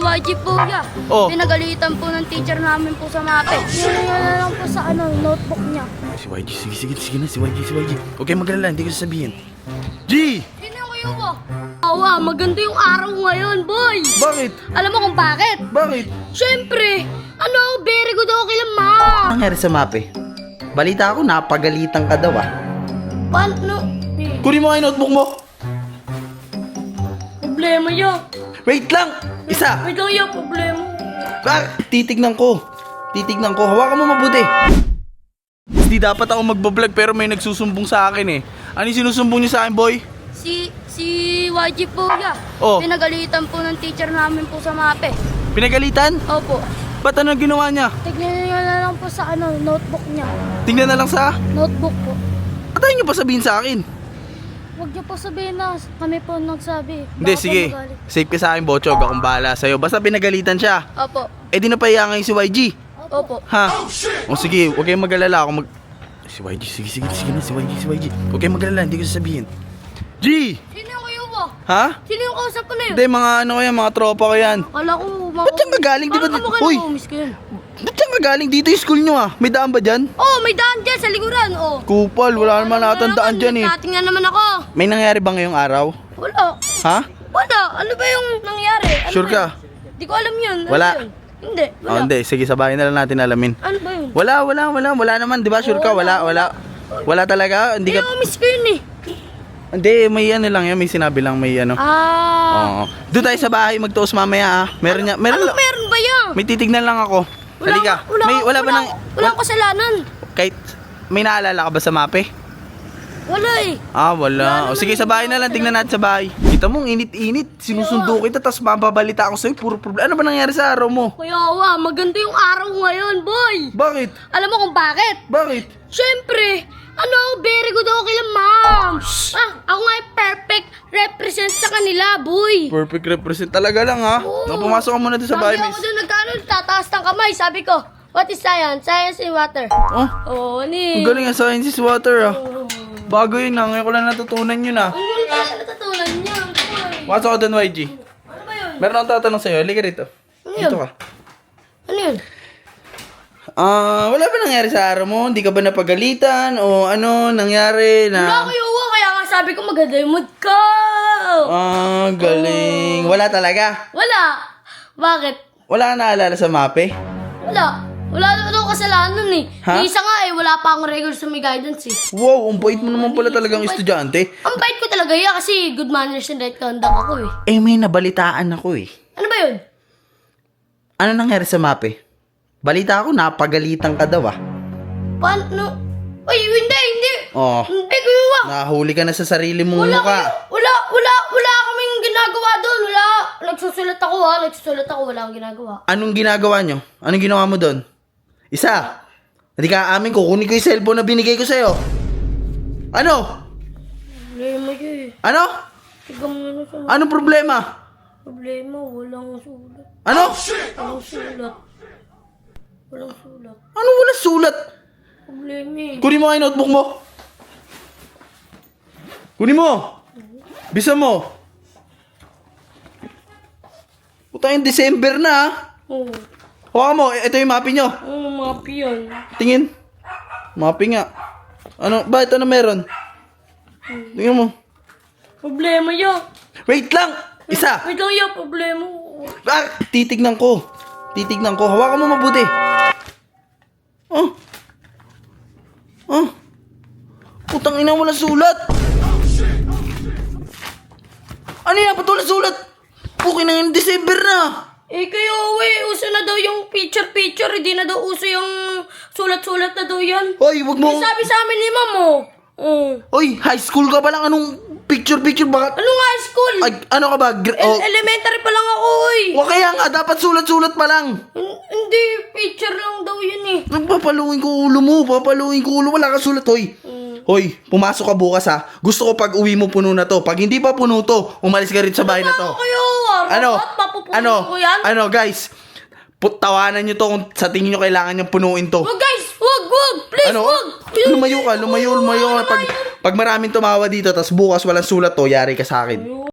YG po ya. Oh. Pinagalitan po ng teacher namin po sa MAPE. Yun na lang po sa notebook niya. Si YG, sige na, si YG. Huwag kayong mag-alala, hindi ko sasabihin. G! Sino yung kuya mo? Awa, maganda yung araw ngayon, boy! Bakit? Alam mo kung bakit? Bakit? Siyempre, very good ako kila ma. Ano nangyari sa MAPE? Balita ako, napagalitan ka daw ah. Paano? Kunin mo nga yung notebook mo. Problema yun. Wait lang! Isa! Wait lang yun, problema. Titignan ko. Hawakan mo mabuti. Hindi dapat ako magbablog pero may nagsusumbong sa akin eh. Ano yung sinusumbong niyo sa akin, boy? Si YG po ya. Oh. Pinagalitan po ng teacher namin po sa MAPE. Pinagalitan? Opo. Ba't ano ginawa niya? Tignan niyo na lang po sa notebook niya. Tingnan na lang sa... Notebook po. Ba't ayaw niyo pa sabihin sa akin? Huwag niyo po sabihin na kami po nagsabi. Hindi, Baka po sige. magalit. Save ka sa akin, Bochog. Akong bahala sa'yo. Basta pinagalitan siya. Opo. Eh di napahiya ngayon si YG. Opo. Ha? O sige, huwag kayong mag-alala. Si YG, sige na, si YG. Huwag kayong mag-alala, hindi ko sasabihin. G! Sino yung kayo mo? Ha? Sino yung kausap ko na yun? Hindi, mga ano ko yan, mga tropa ko yan. Kala ko mga... Ba't yan gagaling? Di ba? Parang kamukha Uy! ng homies ko yun. Ba't yan gagaling? Dito yung school nyo ah. May daan ba dyan? Oh, may daan dyan sa likuran. Oh. Kupal, wala naman natandaan dyan eh. Nagtatingnan naman ako. May nangyari ba ngayong araw? Wala. Ha? Wala. Ano ba yung nangyari? Ano Sure ba ka? yun? Di ko alam yun. Ano Wala. yun? Hindi. Wala. Oh, hindi. Sige, sabahin na lang natin alamin. Ano ba yun? Wala naman. Di ba? Sure ka? Wala. Wala talaga? Hindi Hindi ka... ako miss ko yun eh. Hindi, may ano lang yan. May sinabi lang, may ano. Oo. Doon tayo sa bahay magtuos mamaya ah. Meron Ano meron ba yan? May titignan lang ako. Halika. Wala ba nang... Wala akong kasalanan. Kahit may naalala ka ba sa MAPE? Wala eh. Wala. O sige, sa bahay na lang. Tingnan natin sa bahay. Kita mo, init-init. Sinusundo kita, tapos mababalita ako sa'yo. Puro problema. Ano ba nangyari sa araw mo? Kuya Awa, maganda yung araw ngayon, boy. Bakit? Alam mo kung bakit? Bakit? Siyempre, very good ako kila ma'am. Ako nga yung perfect represent sa kanila, boy. Perfect represent talaga lang ha. Pumasok ka muna doon sa bahay, Sabi miss. ako doon, tataas ng kamay. Sabi ko, what is science? Science in water. Oh, Oo, ni. ang galing ang science is water ah. Bago yun ah. Ngayon ko lang natutunan yun ah. Ang galing na natutunan niya, boy. Pasok ka doon, YG. Ano ba yun? Meron akong tatanong sa'yo. Halika rito. Ano yun? Dito ka. Ano yun? Wala ba nangyari sa araw mo? Hindi ka ba napagalitan? O ano nangyari Wala na... kayo, kaya nga sabi ko maganda yung mood ko. Galing. Wala talaga? Wala. Bakit? Wala ka naalala sa MAPE? Wala. Wala naman ako kasalanan eh. Ha? Yung isa nga eh, wala pa akong regular sa may guidance eh. Wow, ang bait mo naman pala talagang estudyante. Ang bait ko talaga yan kasi good manners and right conduct ako eh. Eh, may nabalitaan ako eh. Ano ba yun? Ano nangyari sa MAPE? Balita ako, napagalitan ka daw ah. Paano? Uy, hindi. Oh, Hindi, kuya. nahuli ka na sa sarili mong mukha. Wala kaming ginagawa doon. Wala. Nagsusulat ako. Wala akong ginagawa. Anong ginagawa nyo? Anong ginawa mo doon? Isa. Hindi ka aamin, kukunin ko yung cellphone na binigay ko sa'yo. Ano? Problema yun eh. Ano? Tigam mo na sa Anong problema? problema. Walang sulat. Ano? Walang sulat. Ano wala sulat? Problema eh. Kunin mo nga yung notebook mo. Kunin mo. Bisa mo. Puta yung December na ah. Oo. Hawakan mo, ito yung mapping nyo. Mga piyan. Tingin. Mapping nga. Ano, bakit ano meron? Tingnan mo. Problema yun. Wait lang! Isa! Wait lang yun, problema. Titignan ko. Hawakan mo mabuti. Putang ina, wala sulat. Ano yan? Ba't wala sulat? Pukin na yung December na. Eh kayo, uso na daw yung picture. Hindi na daw uso yung sulat-sulat na daw yan. Hoy, wag mo. Sabi sa amin ni ma'am mo. Hoy, high school ka pa lang. Anong picture? Bakit? Anong high school? Ay, ano ka ba? Elementary pa lang ako, O kaya nga, dapat sulat-sulat pa lang. Hindi, picture lang daw yun eh. Papaluin ko ulo mo. Wala ka sulat, hoy. Hoy, pumasok ka bukas ha. Gusto ko pag uwi mo puno na to. Pag hindi pa puno to, umalis ka rin sa bahay na to. Kayo, papupunin ko yan. Ano, guys? Tawanan nyo to kung sa tingin nyo kailangan nyo punuin to. Wag guys, wag, please, Ano? wag. Lumayo ka. Pag maraming tumawa dito, tas bukas walang sulat to, yari ka sa akin.